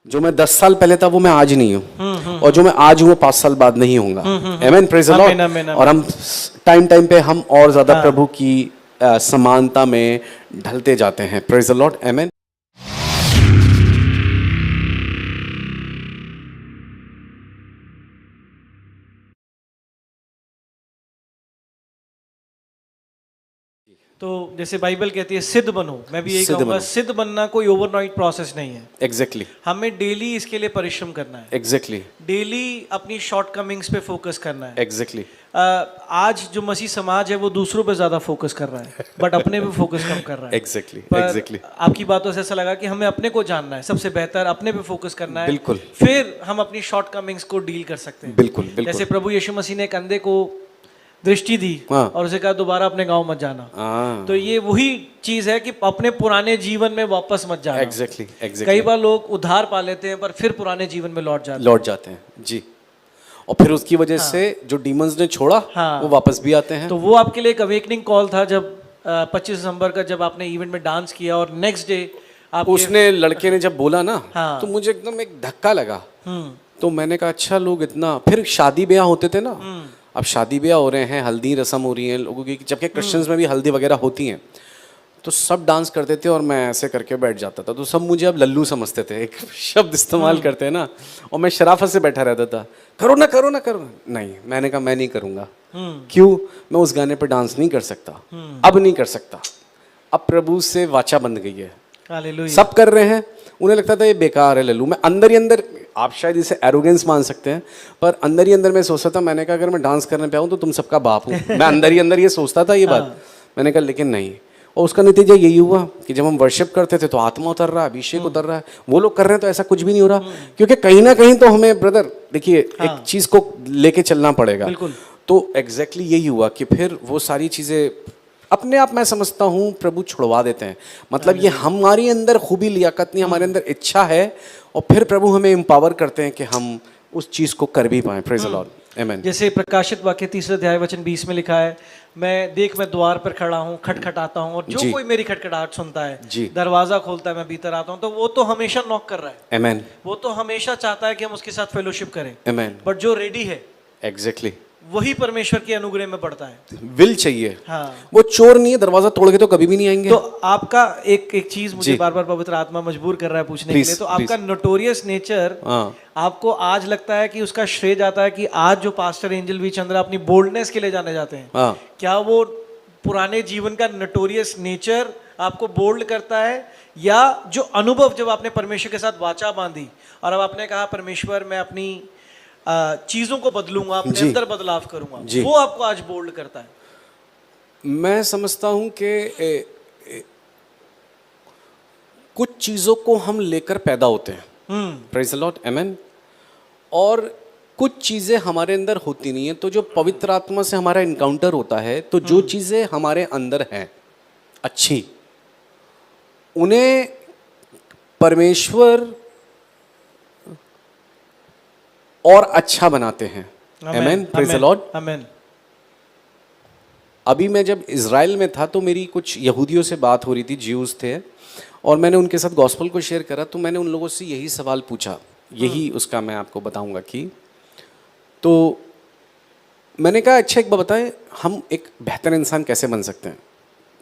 जो मैं 10 साल पहले था वो मैं आज नहीं हूँ, और जो मैं आज हूँ वो 5 साल बाद नहीं होऊंगा। आमेन, प्रेज द लॉर्ड। और हम टाइम टाइम पे हम और ज्यादा प्रभु की समानता में ढलते जाते हैं। Praise the Lord. आमेन। तो जैसे बाइबल कहती है सिद्ध बनो, मैं भी यही सिद्ध कहूंगा, बनो। सिद्ध बनना कोई ओवरनाइट प्रोसेस नहीं है। एग्जैक्टली, हमें डेली इसके लिए परिश्रम करना है, एग्जैक्टली, डेली अपनी शॉर्टकमिंग्स पे फोकस करना है। एग्जैक्टली। आज जो मसीह समाज है वो दूसरों पे ज्यादा फोकस कर रहा है, बट अपने पे फोकस कम कर रहा है। एग्जैक्टली, पर एग्जैक्टली। आपकी बातों से ऐसा लगा कि हमें अपने को जानना है, सबसे बेहतर अपने पे फोकस करना है। बिल्कुल। फिर हम अपनी शॉर्टकमिंग्स को डील कर सकते हैं। बिल्कुल, बिल्कुल। जैसे प्रभु यीशु मसीह ने एक अंधे को दृष्टि दी हाँ। और उसे कहा दोबारा अपने गांव मत जाना। हाँ, तो ये वही चीज है कि अपने पुराने जीवन में वापस मत जाना। एग्जैक्टली, कई एग्जैक्टली। बार लोग उद्धार पा लेते हैं पर फिर पुराने जीवन में लौट जाते हैं। लौट जाते हैं जी, और फिर उसकी वजह से जो डीमंस ने छोड़ा हाँ। वो वापस भी आते हैं। तो वो आपके लिए एक अवेकनिंग कॉल था जब 25 दिसंबर का जब आपने इवेंट में डांस किया और नेक्स्ट डे आप उसने लड़के ने जब बोला ना, हाँ। तो मुझे एकदम एक धक्का लगा। तो मैंने कहा अच्छा, लोग इतना, फिर शादी ब्याह होते थे ना, अब शादी ब्याह हो रहे हैं, हल्दी रस्म हो रही है लोगों की, जबकि क्रिश्चियंस में भी हल्दी वगैरह होती हैं, तो सब डांस करते थे और मैं ऐसे करके बैठ जाता था, तो सब मुझे अब लल्लू समझते थे, एक शब्द इस्तेमाल करते हैं ना, और मैं शराफत से बैठा रहता था, करो ना करो ना करो। नहीं, मैंने कहा मैं नहीं करूँगा। क्यों? मैं उस गाने पर डांस नहीं कर सकता, अब नहीं कर सकता। अब प्रभु से वाचा बंध गई है, हालेलुया। सब कर रहे हैं, उन्हें लगता था ये बेकार है लल्लू। मैं अंदर ही अंदर, आप शायद इसे एरोगेंस मान सकते हैं, पर अंदर ही अंदर मैं सोचता था, मैंने कहा अगर मैं डांस करने पे आऊँ तो तुम सबका बाप हूँ। मैं अंदर ही अंदर ये सोचता था ये बात। मैंने कहा लेकिन नहीं, और उसका नतीजा यही हुआ कि जब हम वर्शिप करते थे तो आत्मा उतर रहा है, अभिषेक उतर रहा है, वो लोग कर रहे हैं तो ऐसा कुछ भी नहीं हो रहा। क्योंकि कहीं ना कहीं तो हमें ब्रदर देखिए एक चीज को लेके चलना पड़ेगा। बिल्कुल। तो एग्जैक्टली यही हुआ कि फिर वो सारी चीजें अपने आप, मैं समझता हूँ प्रभु छुड़वा देते हैं। मतलब ये हमारी अंदर खूबी लियाकत नहीं, हमारे अंदर इच्छा है, और फिर प्रभु हमें एम्पावर करते हैं कि हम उस चीज को कर भी पाए। Praise the Lord. आमेन। जैसे जैसे प्रकाशित वाक्य 3 अध्याय वचन 20 में लिखा है, मैं द्वार पर खड़ा हूँ, खटखटाता हूँ, और जो जी। कोई मेरी खटखटाहट सुनता है, जी। दरवाजा खोलता है, मैं भीतर आता हूँ। तो वो तो हमेशा नॉक कर रहा है, आमेन, वो तो हमेशा चाहता है कि हम उसके साथ फेलोशिप करें, आमेन। बट जो रेडी है एग्जैक्टली, वही परमेश्वर के अनुग्रह में पड़ता है। विल चाहिए। हाँ। वो चोर नहीं है, दरवाजा तोड़ के तो कभी भी नहीं आएंगे। तो आपका एक चीज मुझे जी। बार बार पवित्र आत्मा मजबूर कर रहा है पूछने के Please, लिए, तो आपका नोटोरियस नेचर, हाँ। आपको आज लगता है कि उसका श्रेय जाता है कि आज जो पास्टर एंजल वी चंद्रा अपनी बोल्डनेस के लिए जाने जाते हैं, हाँ। क्या वो पुराने जीवन का नोटोरियस नेचर आपको बोल्ड करता है, या जो अनुभव जब आपने परमेश्वर के साथ वाचा बांधी और अब आपने कहा परमेश्वर मैं अपनी चीजों को बदलूंगा, अपने जी। अंदर बदलाव करूंगा, जी। वो आपको आज बोल्ड करता है? मैं समझता हूं कि कुछ चीजों को हम लेकर पैदा होते हैं। Praise the Lord. आमेन। और कुछ चीजें हमारे अंदर होती नहीं है, तो जो पवित्र आत्मा से हमारा इनकाउंटर होता है, तो जो चीजें हमारे अंदर हैं अच्छी, उन्हें परमेश्वर और अच्छा बनाते हैं। Amen. Praise the Lord. Amen. अभी मैं जब इज़राइल में था तो मेरी कुछ यहूदियों से बात हो रही थी, ज्यूज थे, और मैंने उनके साथ गॉस्पल को शेयर करा, तो मैंने उन लोगों से यही सवाल पूछा, यही उसका मैं आपको बताऊंगा कि, तो मैंने कहा अच्छा एक बात बताएं, हम एक बेहतर इंसान कैसे बन सकते हैं?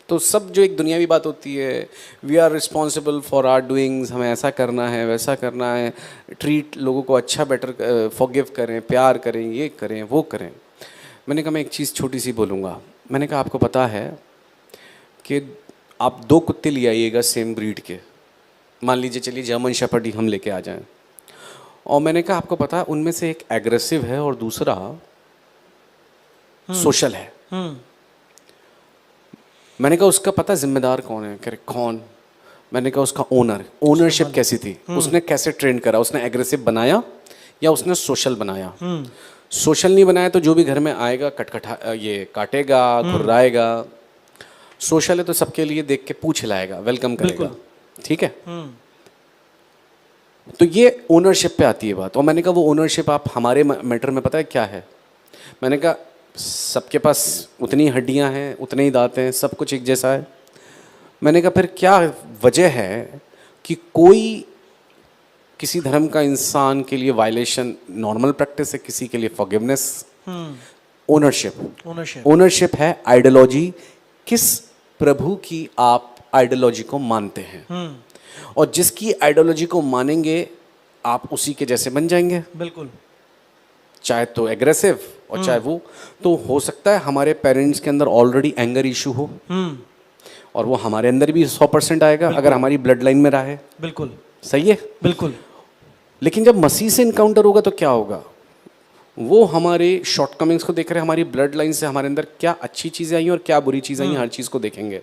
तो सब जो एक दुनियावी बात होती है, we are responsible for our doings, हमें ऐसा करना है वैसा करना है, ट्रीट लोगों को अच्छा, बेटर, फॉरगिव करें, प्यार करें, ये करें वो करें। मैंने कहा मैं एक चीज़ छोटी सी बोलूँगा। मैंने कहा आपको पता है कि आप 2 कुत्ते ले आइएगा सेम ब्रीड के, मान लीजिए चलिए जर्मन शेफर्ड ही हम लेके आ जाएं, और मैंने कहा आपको पता है उनमें से एक एग्रेसिव है और दूसरा सोशल है। मैंने कहा उसका पता जिम्मेदार कौन है? कह रहे कौन? मैंने कहा उसका ओनर। ओनरशिप कैसी थी, उसने कैसे ट्रेन करा, उसने एग्रेसिव बनाया या उसने सोशल बनाया? सोशल नहीं बनाया तो जो भी घर में आएगा ये काटेगा, घुर्राएगा। सोशल है तो सबके लिए देख के पूछ हिलाएगा, वेलकम करेगा, ठीक है। तो ये ओनरशिप पे आती है बात। और मैंने कहा वो ओनरशिप आप हमारे मैटर में पता है क्या है? मैंने कहा सबके पास उतनी हड्डियां हैं, उतने ही दांत हैं, सब कुछ एक जैसा है। मैंने कहा फिर क्या वजह है कि कोई किसी धर्म का इंसान के लिए वायलेशन नॉर्मल प्रैक्टिस है, किसी के लिए फॉरगिवनेस। ओनरशिप, ओनरशिप है आइडियोलॉजी, किस प्रभु की आप आइडियोलॉजी को मानते हैं, और जिसकी आइडियोलॉजी को मानेंगे आप उसी के जैसे बन जाएंगे। बिल्कुल। चाहे तो एग्रेसिव और चाहे वो, तो हो सकता है हमारे पेरेंट्स के अंदर ऑलरेडी एंगर इशू हो, और वो हमारे अंदर भी 100% आएगा अगर हमारी ब्लड लाइन में रहा है। बिल्कुल सही है, बिल्कुल। लेकिन जब मसीह से इनकाउंटर होगा तो क्या होगा, वो हमारे शॉर्टकमिंग्स को देख रहे हैं, हमारी ब्लड लाइन से हमारे अंदर क्या अच्छी चीज़ें आई और क्या बुरी चीज़ें आई, हर चीज़ को देखेंगे।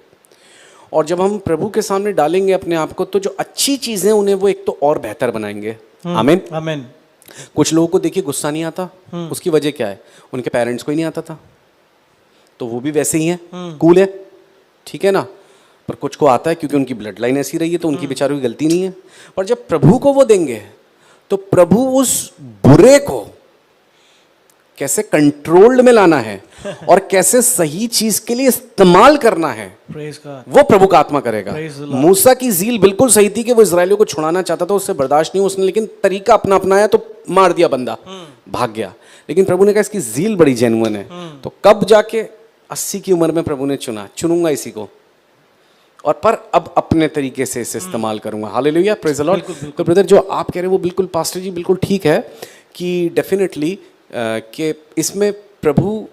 और जब हम प्रभु के सामने डालेंगे अपने आप को, तो जो अच्छी चीज़ें उन्हें वो एक तो और बेहतर बनाएंगे। आमीन, आमीन। कुछ लोगों को देखिए गुस्सा नहीं आता, उसकी वजह क्या है, उनके पेरेंट्स को ही नहीं आता था, तो वो भी वैसे ही हैं, कूल है, ठीक है ना। पर कुछ को आता है क्योंकि उनकी ब्लड लाइन ऐसी रही है, तो उनकी बेचारों की गलती नहीं है। और जब प्रभु को वो देंगे तो प्रभु उस बुरे को कैसे कंट्रोल्ड में लाना है और कैसे सही चीज के लिए इस्तेमाल करना है, वो प्रभु का आत्मा करेगा। मूसा की जील बिल्कुल सही थी कि वो इजरायलियों को छुड़ाना चाहता था, उससे बर्दाश्त नहीं, उसने लेकिन तरीका अपना अपनाया तो मार दिया, बंदा भाग गया। लेकिन प्रभु ने कहा इसकी जील बड़ी जेन्युइन है, तो कब जाके 80 की उम्र में प्रभु ने चुनूंगा इसी को, और पर अब अपने तरीके से इसे इस्तेमाल करूंगा। Hallelujah, praise the Lord. तो ब्रदर जो आप कह रहे हैं वो बिल्कुल, पास्टर जी बिल्कुल ठीक है कि डेफिनेटली कि इसमें प्रभु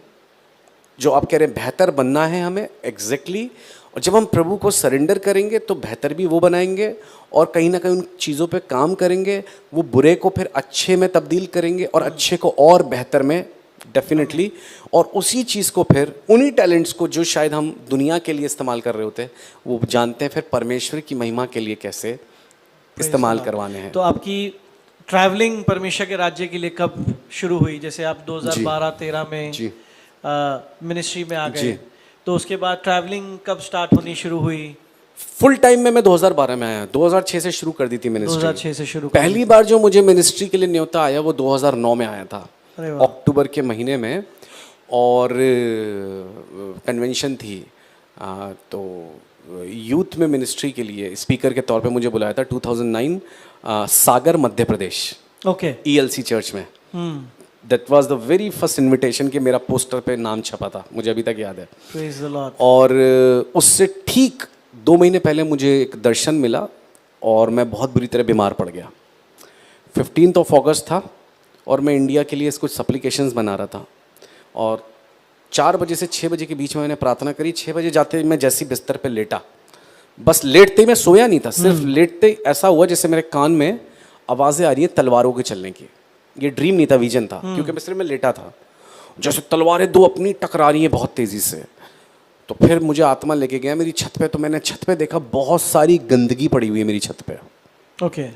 जो आप कह रहे हैं बेहतर बनना है हमें, एग्जैक्टली। और जब हम प्रभु को सरेंडर करेंगे तो बेहतर भी वो बनाएंगे, और कहीं ना कहीं उन चीज़ों पे काम करेंगे, वो बुरे को फिर अच्छे में तब्दील करेंगे और अच्छे को और बेहतर में, डेफिनेटली। और उसी चीज़ को फिर उन्हीं टैलेंट्स को जो शायद हम दुनिया के लिए इस्तेमाल कर रहे होते हैं, वो जानते हैं फिर परमेश्वर की महिमा के लिए कैसे इस्तेमाल करवाने हैं। तो आपकी ट्रैवलिंग परमेश्वर के राज्य के लिए कब शुरू हुई? जैसे आप 2012-13 में मिनिस्ट्री में आ गए, तो उसके बाद ट्रैवलिंग कब स्टार्ट होनी शुरू हुई? फुल टाइम में मैं 2012 में आया, 2006 से शुरू कर दी थी मिनिस्ट्री। 2006 से शुरू। पहली बार जो मुझे मिनिस्ट्री के लिए न्योता आया वो 2009 में आया था, अक्टूबर के महीने में, और कन्वेंशन थी, तो यूथ में मिनिस्ट्री के लिए स्पीकर के तौर पे मुझे बुलाया था 2009 सागर Madhya Pradesh, okay, ELC church में। That was the very first invitation कि मेरा पोस्टर पे नाम छपा था, मुझे अभी तक याद है। Praise the Lord. और उससे ठीक 2 महीने पहले मुझे एक दर्शन मिला और मैं बहुत बुरी तरह बीमार पड़ गया। 15 अगस्त था और मैं इंडिया के लिए कुछ सप्लीकेशंस बना रहा था, और 4 बजे से 6 बजे के बीच में मैंने प्रार्थना करी। 6 बजे जाते मैं जैसी बिस्तर पे लेटा, बस लेटते ही, मैं सोया नहीं था, सिर्फ लेटते ऐसा हुआ जैसे मेरे कान में आवाज़ें आ रही है तलवारों के चलने की। ये ड्रीम नहीं था, विजन था, क्योंकि मैं सिर्फ में लेटा था, जैसे तलवारें 2 अपनी टकरा रही हैं बहुत तेज़ी से। तो फिर मुझे आत्मा लेके गया मेरी छत पे, तो मैंने छत पे देखा बहुत सारी गंदगी पड़ी हुई है मेरी छत पे, ओके।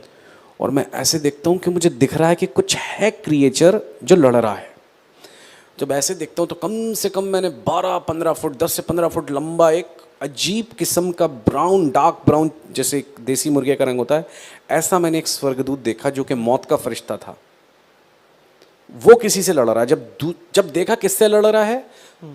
और मैं ऐसे देखता हूँ कि मुझे दिख रहा है कि कुछ है क्रिएचर जो लड़ रहा है। जब ऐसे देखता हूँ तो कम से कम मैंने 12-15 फुट, 10 से 15 फुट लंबा एक अजीब किस्म का ब्राउन, डार्क ब्राउन, जैसे एक देसी मुर्गे का रंग होता है, ऐसा मैंने एक स्वर्गदूत देखा जो कि मौत का फरिश्ता था। वो किसी से लड़ रहा है। जब देखा किससे लड़ रहा है,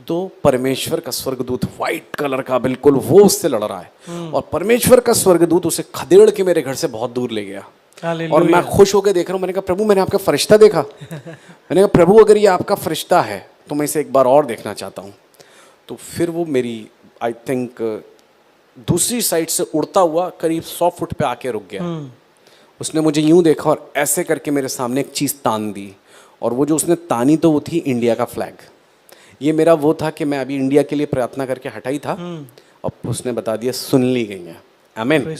तो परमेश्वर का स्वर्गदूत व्हाइट कलर का बिल्कुल, वो उससे लड़ रहा है, और परमेश्वर का स्वर्गदूत उसे खदेड़ के मेरे घर से बहुत दूर ले गया। और मैं खुश होकर देख रहा हूँ। मैंने कहा प्रभु मैंने आपका फरिश्ता देखा। मैंने कहा प्रभु अगर ये आपका फरिश्ता है तो मैं इसे एक बार और देखना चाहता हूँ। तो फिर वो मेरी आई थिंक दूसरी साइड से उड़ता हुआ करीब 100 फुट पे आके रुक गया। उसने मुझे यूं देखा और ऐसे करके मेरे सामने एक चीज़ तान दी, और वो जो उसने तानी तो वो थी इंडिया का फ्लैग। ये मेरा वो था कि मैं अभी इंडिया के लिए प्रार्थना करके हटाई था, और उसने बता दिया सुन ली गई है, आमीन।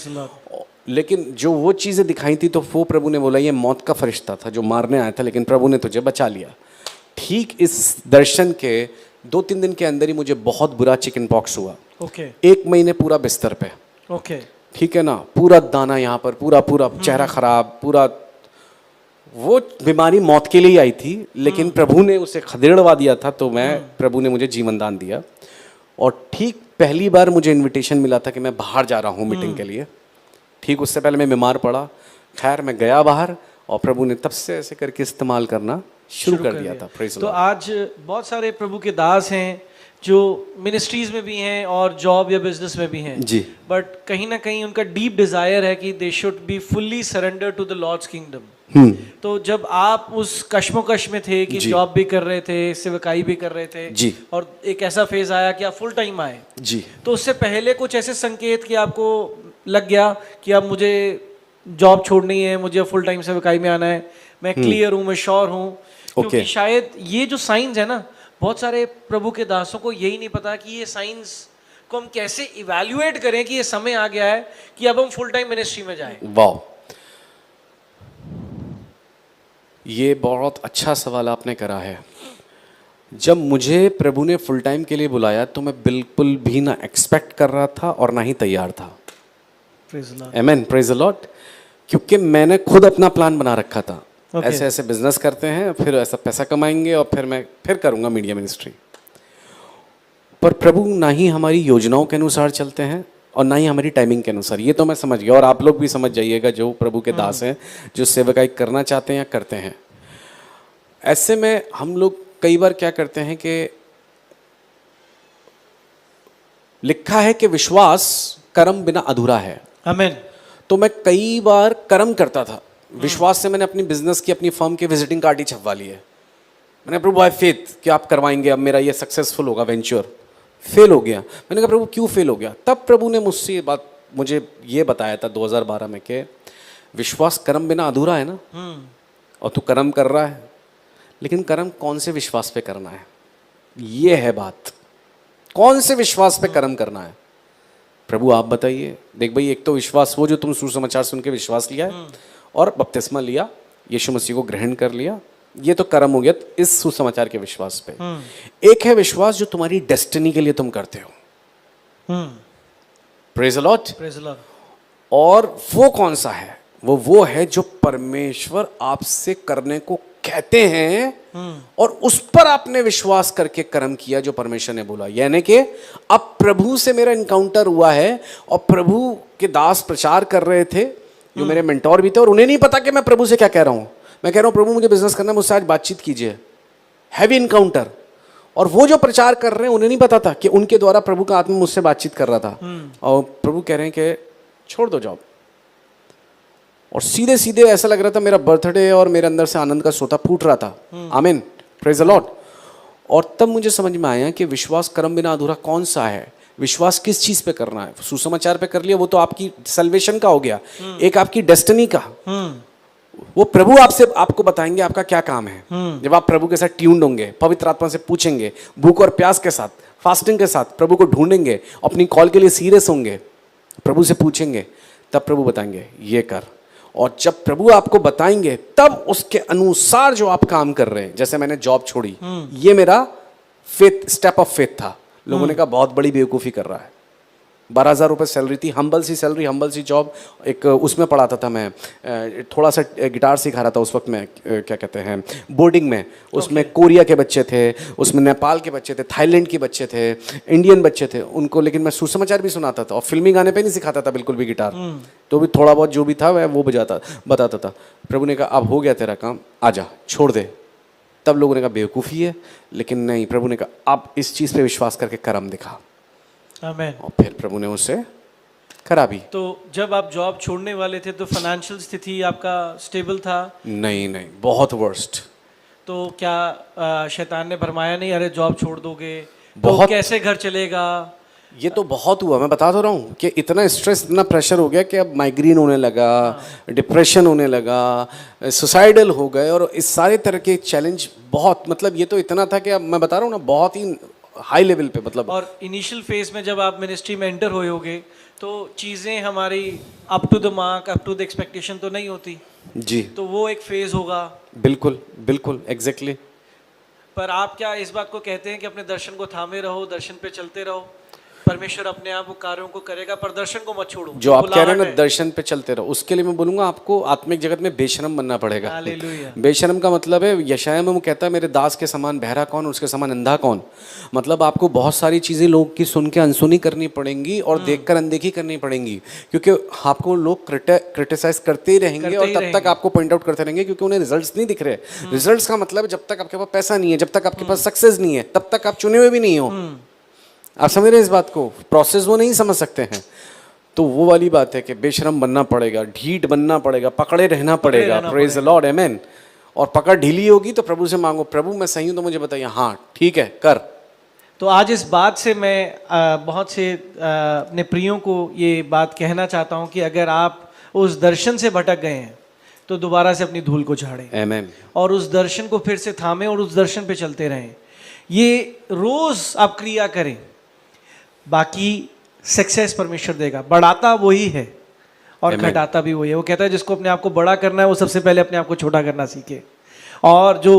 लेकिन जो वो चीज़ें दिखाई थी तो वो प्रभु ने बोला ये मौत का फरिश्ता था जो मारने आया था, लेकिन प्रभु ने तुझे बचा लिया। ठीक इस दर्शन के 2-3 दिन के अंदर ही मुझे बहुत बुरा चिकन पॉक्स हुआ। ओके। 1 महीने पूरा बिस्तर पे। ओके। ठीक है ना, पूरा दाना यहाँ पर, पूरा चेहरा खराब, पूरा। वो बीमारी मौत के लिए ही आई थी, लेकिन प्रभु ने उसे खदेड़वा दिया था, तो प्रभु ने मुझे जीवन दान दिया। और ठीक पहली बार मुझे इनविटेशन मिला था कि मैं बाहर जा रहा हूँ मीटिंग के लिए। ठीक उससे पहले मैं बीमार पड़ा, खैर मैं गया बाहर, और प्रभु ने तब से ऐसे करके इस्तेमाल करना शुरू कर दिया था। प्रेज़ द तो लॉर्ड। आज बहुत सारे प्रभु के दास हैं जो मिनिस्ट्रीज में भी हैं और जॉब या बिजनेस में भी हैं, जी। बट कहीं ना कहीं उनका डीप डिजायर है कि they should be fully surrender to the Lord's kingdom. तो जब आप उस कश्मोकश में थे कि जी। जॉब भी कर रहे थे, सेवकाई भी कर रहे थे, जी। और एक ऐसा फेज आया कि आप फुल टाइम आए, जी। तो उससे पहले कुछ ऐसे संकेत कि आपको लग गया कि अब मुझे जॉब छोड़नी है, मुझे फुल टाइम सेवकाई में आना है, मैं क्लियर हूँ, मैं श्योर हूँ? क्योंकि Okay. शायद ये जो साइंस है ना, बहुत सारे प्रभु के दासों को यही नहीं पता कि ये साइंस को हम कैसे इवैल्यूएट करें कि ये समय आ गया है कि अब हम फुल टाइम मिनिस्ट्री में जाएं। वाह, ये बहुत अच्छा सवाल आपने करा है। जब मुझे प्रभु ने फुल टाइम के लिए बुलाया तो मैं बिल्कुल भी ना एक्सपेक्ट कर रहा था और ना ही तैयार था। Praise the Lord. Amen, praise the Lord. क्योंकि मैंने खुद अपना प्लान बना रखा था। Okay. ऐसे ऐसे बिजनेस करते हैं, फिर ऐसा पैसा कमाएंगे और फिर मैं फिर करूंगा मीडिया मिनिस्ट्री। पर प्रभु ना ही हमारी योजनाओं के अनुसार चलते हैं और ना ही हमारी टाइमिंग के अनुसार। ये तो मैं समझ गया, और आप लोग भी समझ जाइएगा जो प्रभु के दास हैं, जो सेवकाई करना चाहते हैं या करते हैं। ऐसे में हम लोग कई बार क्या करते हैं कि लिखा है कि विश्वास कर्म बिना अधूरा है। आमीन। तो मैं कई बार कर्म करता था, विश्वास से मैंने अपनी बिजनेस की, अपनी फर्म के विजिटिंग कार्ड ही छपवा लिए। मैंने प्रभु बाय फेथ कि आप करवाएंगे, अब मेरा ये सक्सेसफुल होगा वेंचर। फेल हो गया। मैंने कहा प्रभु क्यों फेल हो गया? तब प्रभु ने मुझसे ये बात मुझे ये बताया था 2012 में कि विश्वास कर्म बिना अधूरा है ना, और तू कर्म कर रहा है, लेकिन कर्म कौन से विश्वास पे करना है, ये है बात। कौन से विश्वास पे कर्म करना है प्रभु आप बताइए। देख भाई, एक तो विश्वास वो जो तुम सुसमाचार सुन के विश्वास लिया है और बपतिस्मा लिया, यीशु मसीह को ग्रहण कर लिया, ये तो कर्म हो गया इस सुसमाचार के विश्वास पे। एक है विश्वास जो तुम्हारी डेस्टिनी के लिए तुम करते हो। Praise the Lord. Praise the Lord. और वो कौन सा है? वो है जो परमेश्वर आपसे करने को कहते हैं और उस पर आपने विश्वास करके कर्म किया जो परमेश्वर ने बोला। यानी कि अब प्रभु से मेरा इनकाउंटर हुआ है और प्रभु के दास प्रचार कर रहे थे जो मेरे मेंटोर भी थे, और उन्हें नहीं पता कि मैं प्रभु से क्या कह रहा हूं। मैं कह रहा हूं प्रभु मुझे बिजनेस करना है, मुझसे आज बातचीत कीजिए, हैवी इनकाउंटर। और वो जो प्रचार कर रहे हैं उन्हें नहीं पता था कि उनके द्वारा प्रभु का आत्मा मुझसे बातचीत कर रहा था। और प्रभु कह रहे हैं कि छोड़ दो जॉब। और सीधे सीधे ऐसा लग रहा था मेरा बर्थडे और मेरे अंदर से आनंद का सोता फूट रहा था। आमीन, प्रेज द लॉर्ड। और तब मुझे समझ में आया कि विश्वास कर्म बिना अधूरा कौन सा है। विश्वास किस चीज पे करना है? सुसमाचार पे कर लिया, वो तो आपकी सल्वेशन का हो गया। एक आपकी डेस्टिनी का, वो प्रभु आपको बताएंगे आपका क्या काम है। जब आप प्रभु के साथ ट्यून्ड होंगे, पवित्र आत्मा से पूछेंगे, भूख और प्यास के साथ, फास्टिंग के साथ प्रभु को ढूंढेंगे, अपनी कॉल के लिए सीरियस होंगे, प्रभु से पूछेंगे, तब प्रभु बताएंगे ये कर। और जब प्रभु आपको बताएंगे तब उसके अनुसार जो आप काम कर रहे हैं, जैसे मैंने जॉब छोड़ी, ये मेरा फेथ, स्टेप ऑफ फेथ था। लोगों ने कहा बहुत बड़ी बेवकूफ़ी कर रहा है। 12,000 रुपये सैलरी थी, हम्बल सी सैलरी, हम्बल सी जॉब। एक उसमें पढ़ाता था मैं, थोड़ा सा गिटार सिखा रहा था उस वक्त में, क्या कहते हैं, बोर्डिंग में। उसमें कोरिया के बच्चे थे, उसमें नेपाल के बच्चे थे, थाईलैंड के बच्चे थे, इंडियन बच्चे थे उनको। लेकिन मैं सुसमाचार भी सुनाता था और फिल्मी गाने पे नहीं सिखाता था बिल्कुल भी गिटार, तो भी थोड़ा बहुत जो भी था वह वो बताता था। प्रभु ने कहा अब हो गया तेरा काम, आजा छोड़ दे। तब लोगों ने कहा बेवकूफ़ी है, लेकिन नहीं, प्रभु ने कहा आप इस चीज़ पे विश्वास करके कर्म दिखा। आमीन। और फिर प्रभु ने उसे करा भी। तो जब आप जॉब छोड़ने वाले थे तो फाइनेंशियल स्थिति आपका स्टेबल था? नहीं, बहुत वर्स्ट। तो क्या शैतान ने भरमाया नहीं, अरे जॉब छोड़ दोगे तो बहुत। कैसे घर चलेगा? ये तो बहुत हुआ, मैं बता तो रहा हूँ कि इतना स्ट्रेस, इतना प्रेशर हो गया कि अब माइग्रेन होने लगा, डिप्रेशन होने लगा, सुसाइडल हो गए, और इस सारे तरह के चैलेंज बहुत, मतलब ये तो इतना था कि अब मैं बता रहा हूँ ना, बहुत ही हाई लेवल पे, मतलब। और इनिशियल फेज में जब आप मिनिस्ट्री में एंटर हुए होगे तो चीज़ें हमारी up to the mark, up to the expectation तो नहीं होती जी, तो वो एक फेज होगा। बिल्कुल बिल्कुल एग्जैक्टली। पर आप क्या इस बात को कहते हैं कि अपने दर्शन को थामे रहो, दर्शन पे चलते रहो? परमेश्वर अपने आप वो कार्यों को करेगा, पर दर्शन को मत छोड़ो। जो आप कह रहे हैं ना, बुलाहट है। दर्शन पे चलते रहो, उसके लिए मैं बोलूंगा आपको आत्मिक जगत में बेशरम बनना पड़ेगा। हालेलुया। बेशरम का मतलब है, यशाया में वो कहता है मेरे दास के समान बहरा कौन, उसके समान अंधा कौन। मतलब आपको बहुत सारी चीजें लोग की सुन के अनसुनी करनी पड़ेंगी और देखकर अनदेखी करनी पड़ेंगी, क्योंकि आपको लोग क्रिटिसाइज करते ही रहेंगे और तब तक आपको पॉइंट आउट करते रहेंगे, क्योंकि उन्हें रिजल्ट्स नहीं दिख रहे। रिजल्ट्स का मतलब जब तक आपके पास पैसा नहीं है, जब तक आपके पास सक्सेस नहीं है, तब तक आप चुने हुए भी नहीं हो। आप समझ रहे हैं इस बात को, प्रोसेस वो नहीं समझ सकते हैं। तो वो वाली बात है कि बेशरम बनना पड़ेगा, ढीठ बनना पड़ेगा, पकड़े रहना पड़ेगा। Praise the Lord, amen. और पकड़ ढीली होगी तो प्रभु से मांगो, प्रभु मैं सही हूं तो मुझे बताइए, हाँ ठीक है कर। तो आज इस बात से मैं बहुत से अपने प्रियों को ये बात कहना चाहता हूँ कि अगर आप उस दर्शन से भटक गए हैं तो दोबारा से अपनी धूल को झाड़ें, आमेन। और उस दर्शन को फिर से थामें और उस दर्शन पे चलते रहें। ये रोज आप क्रिया करें, बाकी सक्सेस परमेश्वर देगा। बढ़ाता वही है और Amen. घटाता भी वही है। वो कहता है जिसको अपने आप को बड़ा करना है वो सबसे पहले अपने आप को छोटा करना सीखे, और जो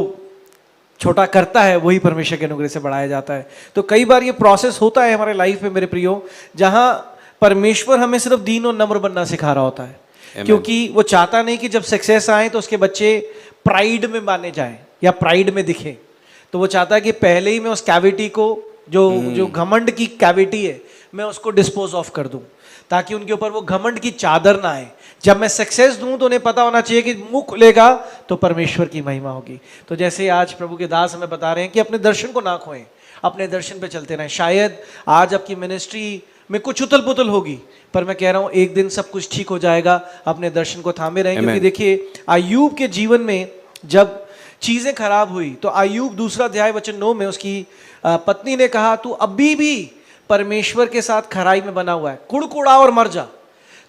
छोटा करता है वही परमेश्वर के अनुग्रह से बढ़ाया जाता है। तो कई बार ये प्रोसेस होता है हमारे लाइफ में मेरे प्रियो, जहां परमेश्वर हमें सिर्फ दीन और नम्र बनना सिखा रहा होता है। Amen. क्योंकि वो चाहता नहीं कि जब सक्सेस आए तो उसके बच्चे प्राइड में माने जाएं या प्राइड में दिखें। तो वो चाहता है कि पहले ही मैं उस कैविटी को, जो घमंड की कैविटी है, मैं उसको डिस्पोज ऑफ कर दूं, ताकि उनके ऊपर वो घमंड की चादर ना आए। जब मैं सक्सेस दूं तो उन्हें पता होना चाहिए कि मुंह खुलेगा तो परमेश्वर की महिमा होगी। तो जैसे आज प्रभु के दास हमें बता रहे हैं कि अपने दर्शन को ना खोएं, अपने दर्शन पे चलते रहें। शायद आज आपकी मिनिस्ट्री में कुछ उथल पुथल होगी, पर मैं कह रहा हूं एक दिन सब कुछ ठीक हो जाएगा। अपने दर्शन को थामे रहें, क्योंकि देखिए अय्यूब के जीवन में जब चीजें खराब हुई तो अय्यूब 2 अध्याय वचन 9 में उसकी पत्नी ने कहा तू अभी भी परमेश्वर के साथ खराई में बना हुआ है, कुड़कुड़ा और मर जा।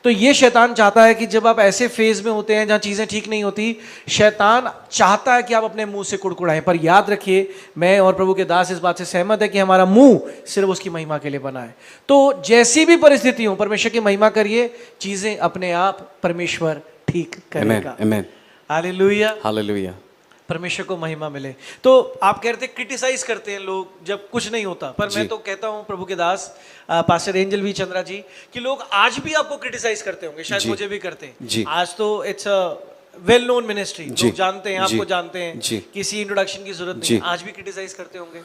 तो ये शैतान चाहता है कि जब आप ऐसे फेज में होते हैं जहां चीजें ठीक नहीं होती, शैतान चाहता है कि आप अपने मुंह से कुड़कुड़ाएं। पर याद रखिए, मैं और प्रभु के दास इस बात से सहमत है कि हमारा मुंह सिर्फ उसकी महिमा के लिए बना है। तो जैसी भी परिस्थिति हो, परमेश्वर की महिमा करिए, चीजें अपने आप परमेश्वर ठीक करेगा। आमेन। Hallelujah, hallelujah. परमेश्वर को महिमा मिले। तो आप कह रहे थे क्रिटिसाइज करते हैं लोग जब कुछ नहीं होता, पर मैं तो कहता हूं प्रभु के दास पास्टर एंजल वी चंद्रा जी कि लोग आज भी आपको क्रिटिसाइज करते होंगे, शायद मुझे भी करते हैं। आज तो it's a well known ministry, लोग जानते हैं, आपको जानते हैं, किसी इंट्रोडक्शन की जरूरत नहीं। आज भी क्रिटिसाइज करते होंगे।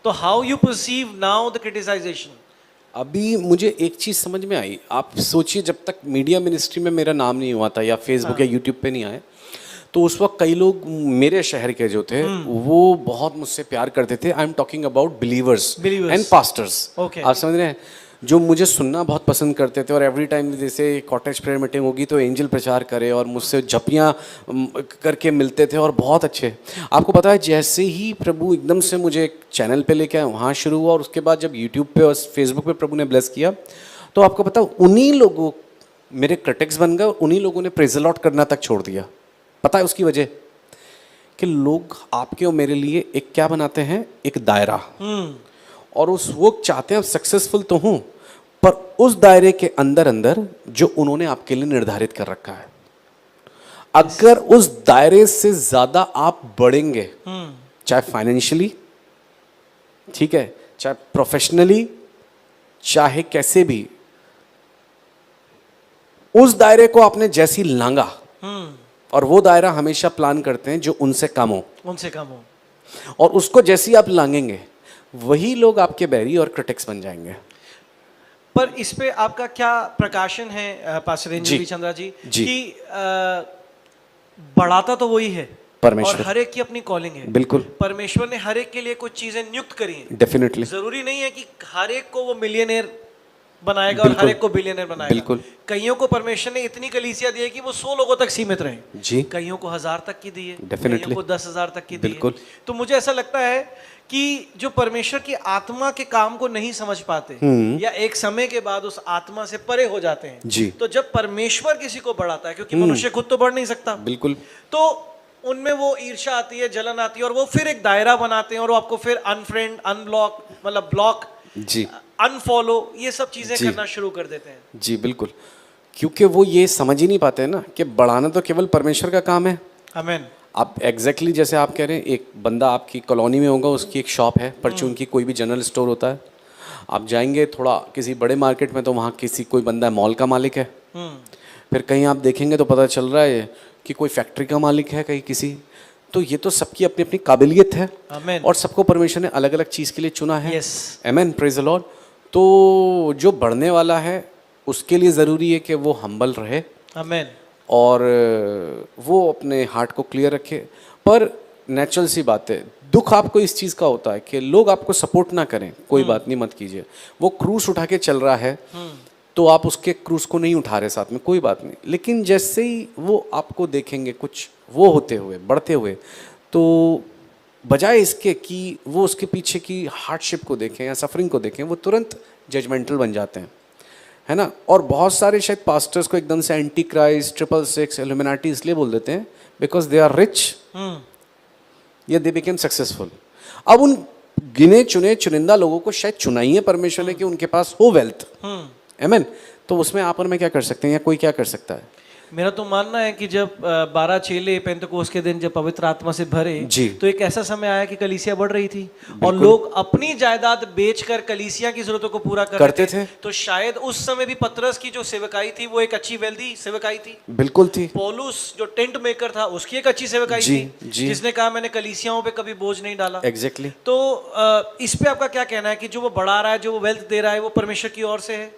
तो how you perceive now the criticization? अभी मुझे एक चीज़ समझ में आई। आप सोचिए, जब तक मीडिया मिनिस्ट्री में मेरा नाम नहीं हुआ था या फेसबुक या यूट्यूब पे नहीं आए, तो उस वक्त कई लोग मेरे शहर के जो थे वो बहुत मुझसे प्यार करते थे। I am talking about believers and pastors. आप समझ रहे हैं, जो मुझे सुनना बहुत पसंद करते थे। और एवरी टाइम जैसे कॉटेज प्रेयर मीटिंग होगी तो एंजल प्रचार करे और मुझसे झपियाँ करके मिलते थे और बहुत अच्छे। आपको पता है, जैसे ही प्रभु एकदम से मुझे एक चैनल पे लेके आए, वहाँ शुरू हुआ, और उसके बाद जब यूट्यूब पे और फेसबुक पे प्रभु ने ब्लेस किया, तो आपको पता है उन्हीं लोगों मेरे क्रिटिक्स बन गए और उन्हीं लोगों ने प्रेज द लॉर्ड करना तक छोड़ दिया। पता है उसकी वजह? कि लोग आपके और मेरे लिए एक क्या बनाते हैं, एक दायरा। और उस वो चाहते हैं आप सक्सेसफुल तो हूं, पर उस दायरे के अंदर अंदर जो उन्होंने आपके लिए निर्धारित कर रखा है। अगर उस दायरे से ज्यादा आप बढ़ेंगे, चाहे फाइनेंशियली, ठीक है, चाहे प्रोफेशनली, चाहे कैसे भी, उस दायरे को आपने जैसी लांगा, और वो दायरा हमेशा प्लान करते हैं जो उनसे कम हो, और उसको जैसी आप लांगेंगे वही लोग आपके बैरी और क्रिटिक्स बन जाएंगे। पर इस पे आपका क्या प्रकाशन है पास्टर एंजल वी चंद्रा जी कि बढ़ाता तो वही है परमेश्वर, और हर एक की अपनी कॉलिंग है। बिल्कुल, परमेश्वर ने हर एक के लिए कुछ चीजें नियुक्त करी हैं। डेफिनेटली, जरूरी नहीं है कि हर एक को वो मिलियनेयर बनाएगा और हर एक को बिलियनर बनाएगा। बिल्कुल, कईयों को परमेश्वर ने इतनी कलीसिया दी है कि वो 100 लोगों तक सीमित रहे जी, कईयों को 1000 तक की दी है, कईयों को 10,000 तक की दी है। तो मुझे ऐसा लगता है कि जो परमेश्वर की आत्मा के काम को नहीं समझ पाते या एक समय के बाद उस आत्मा से परे हो जाते हैं जी, तो जब परमेश्वर किसी को बढ़ाता है, क्योंकि मनुष्य खुद तो बढ़ नहीं सकता, बिल्कुल, तो उनमें वो ईर्ष्या आती है, जलन आती है, और वो फिर एक दायरा बनाते हैं और वो आपको फिर अनफ्रेंड, अनब्लॉक, मतलब ब्लॉक जी, अनफॉलो, ये सब चीजें करना शुरू कर देते हैं जी। बिल्कुल, क्योंकि वो ये समझ ही नहीं पाते हैं ना कि बढ़ाना तो केवल परमेश्वर का काम है। आमीन। आप एग्जैक्टली जैसे आप कह रहे हैं, एक बंदा आपकी कॉलोनी में होगा, उसकी एक शॉप है, परचून की कोई भी जनरल स्टोर होता है, आप जाएंगे थोड़ा किसी बड़े मार्केट में तो वहाँ किसी कोई बंदा मॉल का मालिक है, फिर कहीं आप देखेंगे तो पता चल रहा है कि कोई फैक्ट्री का मालिक है कहीं किसी। तो ये तो सबकी अपनी अपनी काबिलियत है आमीन। और सबको परमेश्वर ने अलग अलग चीज़ के लिए चुना है। Yes. आमीन, प्रेज द लॉर्ड। तो जो बढ़ने वाला है उसके लिए ज़रूरी है कि वो हम्बल रहे आमीन। और वो अपने हार्ट को क्लियर रखे। पर नेचुरल सी बात है, दुख आपको इस चीज़ का होता है कि लोग आपको सपोर्ट ना करें, कोई बात नहीं, मत कीजिए। वो क्रूस उठा के चल रहा है तो आप उसके क्रूस को नहीं उठा रहे साथ में, कोई बात नहीं। लेकिन जैसे ही वो आपको देखेंगे कुछ वो होते हुए बढ़ते हुए, तो बजाय इसके कि वो उसके पीछे की हार्डशिप को देखें या सफरिंग को देखें, वो तुरंत जजमेंटल बन जाते हैं, है ना। और बहुत सारे शायद पास्टर्स को एकदम से एंटी क्राइस्ट, 666, इल्यूमिनाटी इसलिए बोल देते हैं बिकॉज दे आर रिच या दे बिकेम सक्सेसफुल। अब उन गिने चुने चुनिंदा लोगों को शायद चुना ही है परमेश्वर ने कि उनके पास हो वेल्थ, आमीन। तो उसमें आप और मैं क्या कर सकते हैं या कोई क्या कर सकता है? मेरा तो मानना है कि जब 12 चेले पेंतकोस्त के दिन जब पवित्र आत्मा से भरे जी। तो एक ऐसा समय आया कि कलीसिया बढ़ रही थी और लोग अपनी जायदाद बेचकर कलीसिया की जरूरतों को पूरा करते थे। तो शायद उस समय भी पतरस की जो सेवकाई थी वो एक अच्छी वेल्दी सेवकाई थी। बिल्कुल थी। पौलुस जो टेंट मेकर था उसकी एक अच्छी सेवकाई जी, थी, जी। जिसने कहा मैंने कलीसियाओं पे कभी बोझ नहीं डाला। एग्जैक्टली। तो इस पे आपका क्या कहना है कि जो वो बढ़ा रहा है, जो वो वेल्थ दे रहा है, वो परमेश्वर की ओर से है?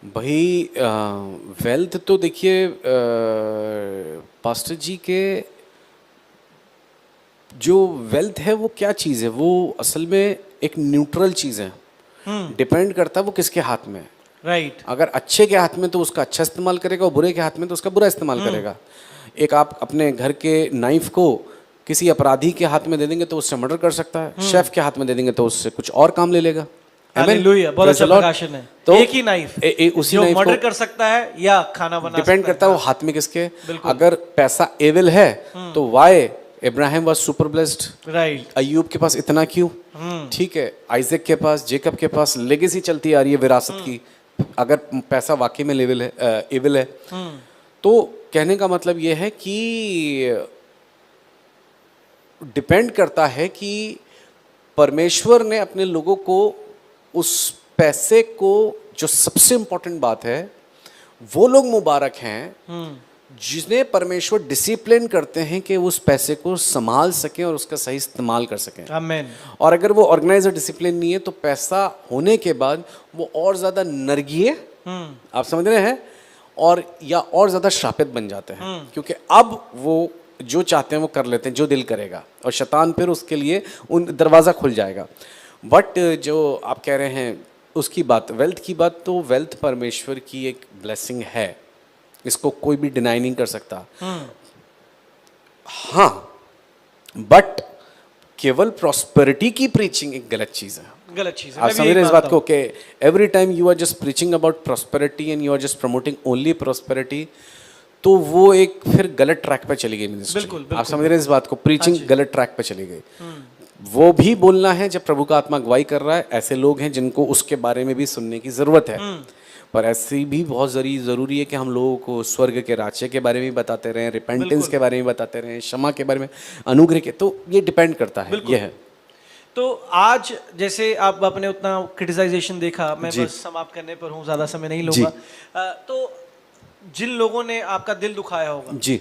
भाई वेल्थ तो देखिए पास्टर जी के जो वेल्थ है वो क्या चीज़ है, वो असल में एक न्यूट्रल चीज़ है। डिपेंड करता है वो किसके हाथ में है। राइट। अगर अच्छे के हाथ में तो उसका अच्छा इस्तेमाल करेगा और बुरे के हाथ में तो उसका बुरा इस्तेमाल करेगा। एक आप अपने घर के नाइफ को किसी अपराधी के हाथ में दे देंगे तो उससे मर्डर कर सकता है, शेफ के हाथ में दे देंगे तो उससे कुछ और काम ले लेगा। हालेलुया, बहुत अच्छा प्रकाशन है। तो एक ही नाइफ उसी जो नाइफ मर्डर को कर सकता है या खाना बना डिपेंड सकता करता है वो हाथ में किसके। अगर पैसा एविल है तो why Ibrahim was super blessed, right. Ayyub के पास इतना क्यों, ठीक है, आइजक के पास, जेकब के पास लेगेसी चलती आ रही है विरासत की। अगर पैसा वाकई में लेवल है एविल है तो कहने का मतलब ये है कि डिपेंड करता है कि परमेश्वर ने अपने लोगों को उस पैसे को, जो सबसे इंपॉर्टेंट बात है, वो लोग मुबारक हैं जिन्हें परमेश्वर डिसिप्लिन करते हैं कि उस पैसे को संभाल सकें और उसका सही इस्तेमाल कर सकें। आमीन। और अगर वो ऑर्गेनाइजर डिसिप्लिन नहीं है तो पैसा होने के बाद वो और ज़्यादा नरगिए, आप समझ रहे हैं, और या और ज़्यादा श्रापित बन जाते हैं, क्योंकि अब वो जो चाहते हैं वो कर लेते हैं, जो दिल करेगा, और शैतान फिर उसके लिए उन दरवाज़ा खुल जाएगा। बट जो आप कह रहे हैं उसकी बात, वेल्थ की बात, तो वेल्थ परमेश्वर की एक ब्लेसिंग है, इसको कोई भी डिनाई नहीं कर सकता। हाँ, बट केवल प्रॉस्पेरिटी की प्रीचिंग एक गलत चीज़ है। गलत चीज़ है। आप समझ रहे हैं इस बात को कि every time you are just preaching about prosperity and you are just promoting only prosperity, तो वो एक फिर गलत ट्रैक पे चली गई मिनिस्ट्री। बिल्कुल। आप समझ रहे हैं इस बात को, प्रीचिंग गलत ट्रैक पे चली गई। वो भी बोलना है जब प्रभु का आत्मा अगुवाई कर रहा है, ऐसे लोग हैं जिनको उसके बारे में भी सुनने की ज़रूरत है। पर ऐसी भी बहुत ज़रूरी है कि हम लोगों को स्वर्ग के राज्य के बारे में बताते रहें, रिपेंटेंस के बारे में बताते रहें, क्षमा के बारे में, अनुग्रह के, तो ये डिपेंड करता है, ये है। तो आज जैसे आप आपने उतना क्रिटिसाइजेशन देखा, मैं बस समाप्त करने पर हूँ, ज़्यादा समय नहीं लूँगा। तो जिन लोगों ने आपका दिल दुखाया होगा जी,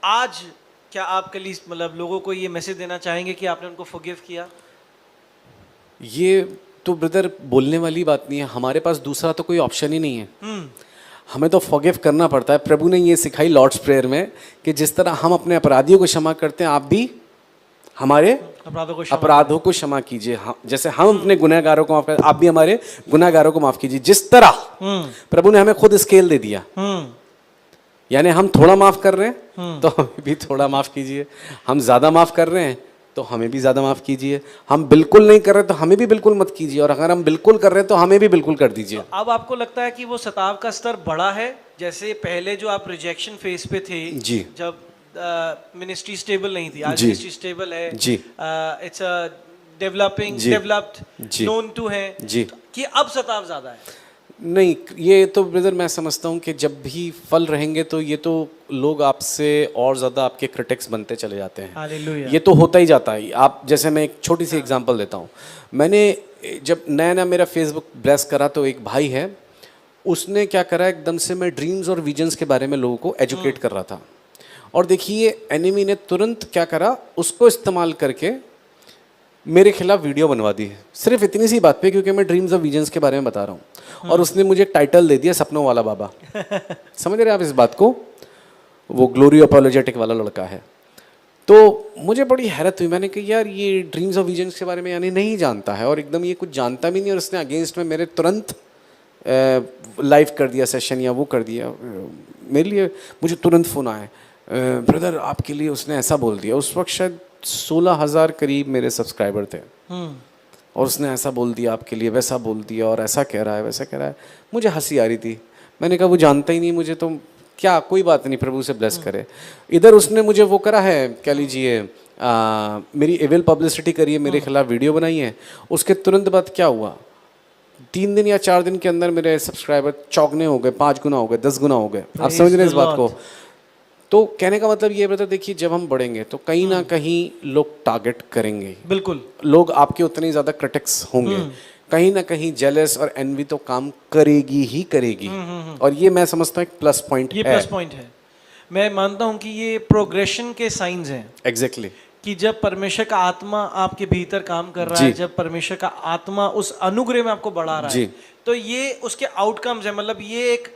आज क्या आप के लिए मतलब लोगों को ये मैसेज देना चाहेंगे कि आपने उनको फॉरगिव किया? ये तो ब्रदर बोलने वाली बात नहीं है, हमारे पास दूसरा तो कोई ऑप्शन ही नहीं है। हमें तो फॉरगिव करना पड़ता है। प्रभु ने ये सिखाई लॉर्ड्स प्रेयर में कि जिस तरह हम अपने अपराधियों को क्षमा करते हैं, आप भी हमारे अपराधों को क्षमा कीजिए। जैसे हम अपने गुनहगारों को माफ करते, आप भी हमारे गुनहगारों को माफ कीजिए। जिस तरह प्रभु ने हमें खुद स्केल दे दिया, यानी हम थोड़ा माफ कर रहे हैं तो हमें भी थोड़ा माफ कीजिए, हम ज्यादा माफ कर रहे हैं तो हमें भी ज्यादा माफ कीजिए, हम बिल्कुल नहीं कर रहे तो हमें भी बिल्कुल मत कीजिए, और अगर हम बिल्कुल कर रहे हैं तो हमें भी बिल्कुल कर दीजिए। तो अब आपको लगता है कि वो सताव का स्तर बढ़ा है? जैसे पहले जो आप रिजेक्शन फेज पे थे जी, जब मिनिस्ट्री स्टेबल नहीं थी, आज मिनिस्ट्री स्टेबल है जी, it's developing, developed, known to है जी, कि अब सताव ज्यादा है? नहीं, ये तो ब्रदर मैं समझता हूँ कि जब भी फल रहेंगे तो ये तो लोग आपसे और ज़्यादा आपके क्रिटिक्स बनते चले जाते हैं। हालेलुया। ये तो होता ही जाता है। आप जैसे मैं एक छोटी सी एग्जांपल देता हूँ। मैंने जब नया नया मेरा फेसबुक ब्लेस करा तो एक भाई है, उसने क्या करा, एकदम से मैं ड्रीम्स और विजन्स के बारे में लोगों को एजुकेट कर रहा था, और देखिए एनिमी ने तुरंत क्या करा, उसको इस्तेमाल करके मेरे खिलाफ वीडियो बनवा दी है, सिर्फ इतनी सी बात पे, क्योंकि मैं ड्रीम्स और विजन्स के बारे में बता रहा हूँ। और उसने मुझे टाइटल दे दिया सपनों वाला बाबा। समझ रहे हैं आप इस बात को? वो ग्लोरी अपोलोजेटिक वाला लड़का है। तो मुझे बड़ी हैरत हुई, मैंने कहा यार ये ड्रीम्स और विजन्स के बारे में यानी नहीं जानता है, और एकदम ये कुछ जानता भी नहीं, और उसने अगेंस्ट में मेरे तुरंत लाइव कर दिया सेशन या वो कर दिया। मेरे लिए मुझे तुरंत फ़ोन आया, ब्रदर आपके लिए उसने ऐसा बोल दिया। उस वक्त शायद 16,000 करीब मेरे सब्सक्राइबर थे, और उसने ऐसा बोल दिया आपके लिए, वैसा बोल दिया, और ऐसा कह रहा है वैसा कह रहा है। मुझे हंसी आ रही थी। मैंने कहा वो जानता ही नहीं मुझे, तो क्या, कोई बात नहीं, प्रभु से ब्लेस करे। इधर उसने मुझे वो करा है, क्या लीजिए मेरी एविल पब्लिसिटी करी है, मेरे खिलाफ वीडियो बनाई है। उसके तुरंत बाद क्या हुआ, 3 दिन या 4 दिन के अंदर मेरे सब्सक्राइबर चौगने हो गए, 5 गुना हो गए, 10 गुना हो गए। आप समझ रहे हैं इस बात को? तो कहने का मतलब ये ब्रदर, देखिए जब हम बढ़ेंगे तो कहीं ना कहीं लोग टारगेट करेंगे। बिल्कुल। लोग आपके उतने ज़्यादा क्रिटिक्स होंगे, कहीं ना कहीं जेलस और एनवी तो काम करेगी ही करेगी। और ये मैं समझता हूँ एक प्लस पॉइंट है। ये प्लस पॉइंट है। मैं मानता हूँ कि ये प्रोग्रेशन के साइंस हैं। एग्जैक्टली। कि जब परमेश्वर का आत्मा आपके भीतर काम कर रहा है, जब परमेश्वर का आत्मा उस अनुग्रह में आपको बढ़ा रहा है, तो ये उसके आउटकम्स है। मतलब ये एक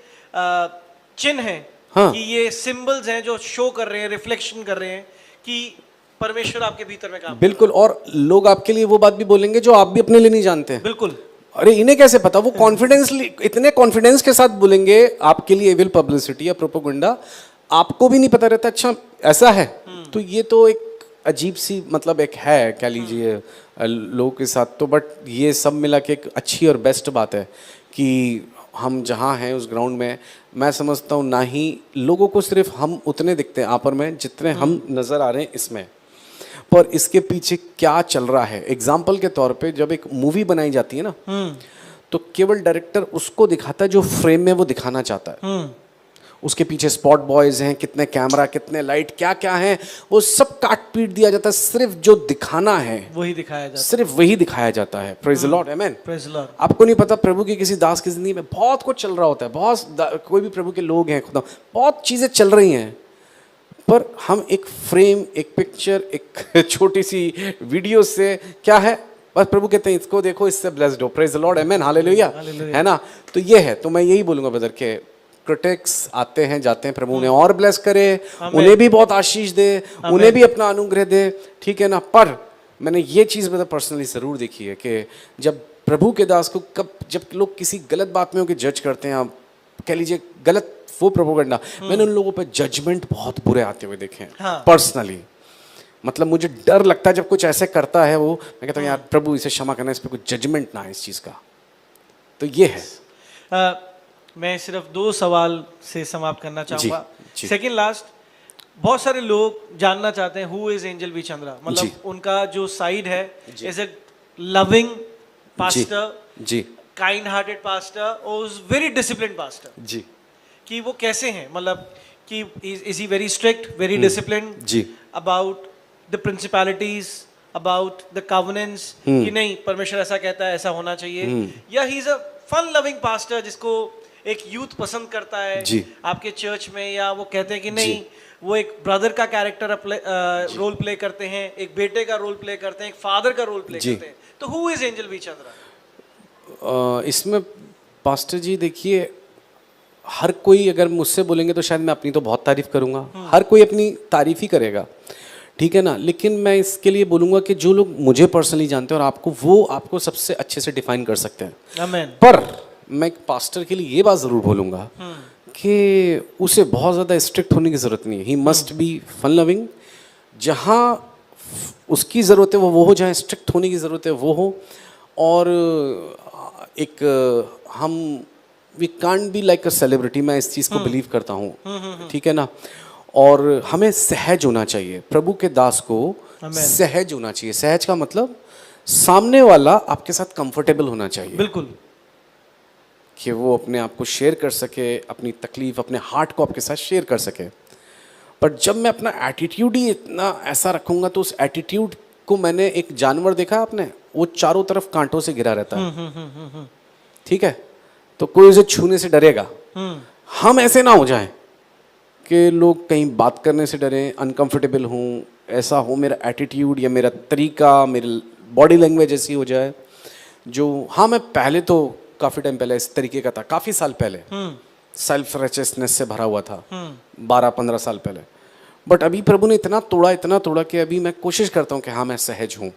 चिन्ह है, कि ये सिंबल्स हैं जो शो कर रहे हैं, रिफ्लेक्शन कर रहे हैं कि परमेश्वर आपके भीतर में काम। बिल्कुल। और लोग आपके लिए वो बात भी बोलेंगे जो आप भी अपने लिए नहीं जानते हैं। बिल्कुल। अरे इन्हें कैसे पता? वो कॉन्फिडेंस, इतने कॉन्फिडेंस के साथ बोलेंगे आपके लिए एविल पब्लिसिटी या प्रोपोगंडा, आपको भी नहीं पता रहता अच्छा ऐसा है। तो ये तो एक अजीब सी मतलब एक है, क्या लीजिए लोगों के साथ तो। बट ये सब मिला के एक अच्छी और बेस्ट बात है कि हम जहाँ हैं उस ग्राउंड में, मैं समझता हूँ ना ही लोगों को सिर्फ हम उतने दिखते हैं आपर में जितने हम नज़र आ रहे हैं इसमें, पर इसके पीछे क्या चल रहा है। एग्जाम्पल के तौर पे जब एक मूवी बनाई जाती है ना, तो केवल डायरेक्टर उसको दिखाता है जो फ्रेम में वो दिखाना चाहता है। उसके पीछे स्पॉट बॉयज हैं, कितने कैमरा, कितने लाइट, क्या क्या है, वो सब काट पीट दिया जाता है। सिर्फ जो दिखाना है वही दिखाया जाता है, सिर्फ वही दिखाया जाता है। Praise the Lord, amen. Praise the Lord. आपको नहीं पता प्रभु की किसी दास की जिंदगी में बहुत कुछ चल रहा होता है, बहुत कोई भी प्रभु के लोग हैं, खुदा बहुत चीजें चल रही हैं, पर हम एक फ्रेम, एक पिक्चर, एक छोटी सी वीडियो से क्या है, बस प्रभु कहते हैं इसको देखो, इससे ब्लेस्ड हो। Praise the Lord, amen, hallelujah, है ना। तो ये है। तो मैं यही बोलूंगा ब्रदर के क्रिटिक्स आते हैं जाते हैं, प्रभु उन्हें और ब्लेस करे, उन्हें भी बहुत आशीष दे, उन्हें भी अपना अनुग्रह दे, ठीक है ना। पर मैंने ये चीज़ मतलब पर्सनली ज़रूर देखी है कि जब प्रभु के दास को जब लोग किसी गलत बात में होकर जज करते हैं, आप कह लीजिए गलत वो प्रोपोगंडा, मैंने उन लोगों पे जजमेंट बहुत बुरे आते हुए देखे हैं पर्सनली। मतलब मुझे डर लगता है जब कुछ ऐसे करता है वो, मैं कहता हूँ यार प्रभु इसे क्षमा करना, इस पर कुछ जजमेंट ना है इस चीज़ का। तो ये है। मैं सिर्फ 2 सवाल से समाप्त करना चाहूँगा। सेकंड लास्ट, बहुत सारे लोग जानना चाहते हैं who is Angel V Chandra, मतलब उनका जो साइड है, इज ए लविंग पास्टर, जी, काइंड हार्टेड पास्टर, और वेरी डिसिप्लिन्ड पास्टर, जी, कि वो कैसे हैं, मतलब कि is he very strict, very disciplined, जी, about the principalities, about the covenants, कि नहीं परमेश्वर ऐसा कहता है ऐसा होना चाहिए, या he is a fun loving pastor जिसको एक यूथ पसंद करता है आपके चर्च में, या वो कहते हैं कि नहीं वो एक ब्रदर का कैरेक्टर रोल प्ले करते हैं, एक बेटे का रोल प्ले करते हैं, एक फादर का रोल प्ले करते हैं। तो who is Angel V Chandra? इसमें पास्टर जी देखिए, हर कोई अगर मुझसे बोलेंगे तो शायद मैं अपनी तो बहुत तारीफ करूंगा, हर कोई अपनी तारीफ ही करेगा, ठीक है ना। लेकिन मैं इसके लिए बोलूंगा कि जो लोग मुझे पर्सनली जानते हैं और आपको, वो आपको सबसे अच्छे से डिफाइन कर सकते हैं। आमीन। पर मैं एक पास्टर के लिए ये बात ज़रूर बोलूँगा कि उसे बहुत ज़्यादा स्ट्रिक्ट होने की ज़रूरत नहीं है। He must be fun loving, जहाँ उसकी ज़रूरत है वो हो, जहाँ स्ट्रिक्ट होने की ज़रूरत है वो हो। और एक हम we can't be like a celebrity, मैं इस चीज़ को बिलीव करता हूँ, ठीक है ना। और हमें सहज होना चाहिए, प्रभु के दास को सहज होना चाहिए। सहज का मतलब सामने वाला आपके साथ कंफर्टेबल होना चाहिए। बिल्कुल। कि वो अपने आप को शेयर कर सके, अपनी तकलीफ, अपने हार्ट को आपके साथ शेयर कर सके। पर जब मैं अपना एटीट्यूड ही इतना ऐसा रखूँगा तो उस एटीट्यूड को, मैंने एक जानवर देखा आपने, वो चारों तरफ कांटों से घिरा रहता है, ठीक है, तो कोई उसे छूने से डरेगा। हम ऐसे ना हो जाएं कि लोग कहीं बात करने से डरें, अनकंफर्टेबल हूँ, ऐसा हो मेरा एटीट्यूड या मेरा तरीका, मेरी बॉडी लैंग्वेज ऐसी हो जाए जो, हाँ मैं पहले तो काफ़ी टाइम पहले इस तरीके का था, काफ़ी साल पहले सेल्फ राइचियसनेस से भरा हुआ था, 12-15 साल पहले। बट अभी प्रभु ने इतना तोड़ा कि अभी मैं कोशिश करता हूँ कि हाँ मैं सहज हूँ।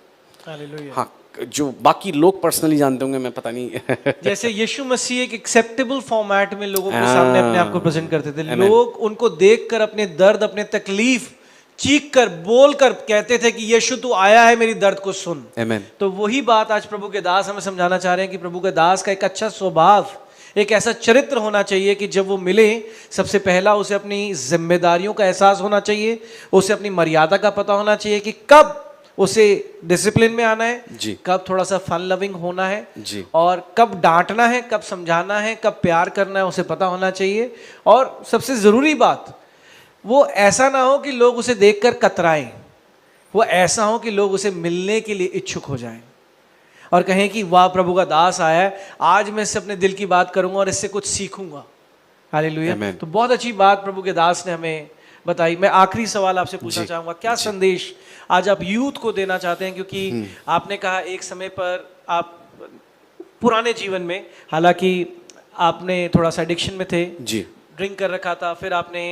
हाँ, जो बाकी लोग पर्सनली जानते होंगे मैं पता नहीं जैसे यीशु मसीह एक एक्सेप्टेबल फॉर्मेट में लोगों के सामने अपने आप को प्रेजेंट करते थे, लोग उनको देखकर अपने दर्द, अपने तकलीफ चीख कर, बोल कर कहते थे कि यीशु तू आया है मेरी दर्द को सुन। Amen. तो वही बात आज प्रभु के दास हमें समझाना चाह रहे हैं कि प्रभु के दास का एक अच्छा स्वभाव, एक ऐसा चरित्र होना चाहिए कि जब वो मिले, सबसे पहला उसे अपनी जिम्मेदारियों का एहसास होना चाहिए, उसे अपनी मर्यादा का पता होना चाहिए कि कब उसे डिसिप्लिन में आना है जी, कब थोड़ा सा फन लविंग होना है जी, और कब डांटना है, कब समझाना है, कब प्यार करना है, उसे पता होना चाहिए। और सबसे ज़रूरी बात, वो ऐसा ना हो कि लोग उसे देखकर कतराएं, वो ऐसा हो कि लोग उसे मिलने के लिए इच्छुक हो जाएं और कहें कि वाह प्रभु का दास आया है, आज मैं इससे अपने दिल की बात करूंगा और इससे कुछ सीखूंगा। हालेलुया। तो बहुत अच्छी बात प्रभु के दास ने हमें बताई। मैं आखिरी सवाल आपसे पूछना चाहूंगा, क्या संदेश आज आप यूथ को देना चाहते हैं? क्योंकि आपने कहा एक समय पर आप पुराने जीवन में, हालांकि आपने थोड़ा सा एडिक्शन में थे, जी, ड्रिंक कर रखा था, फिर आपने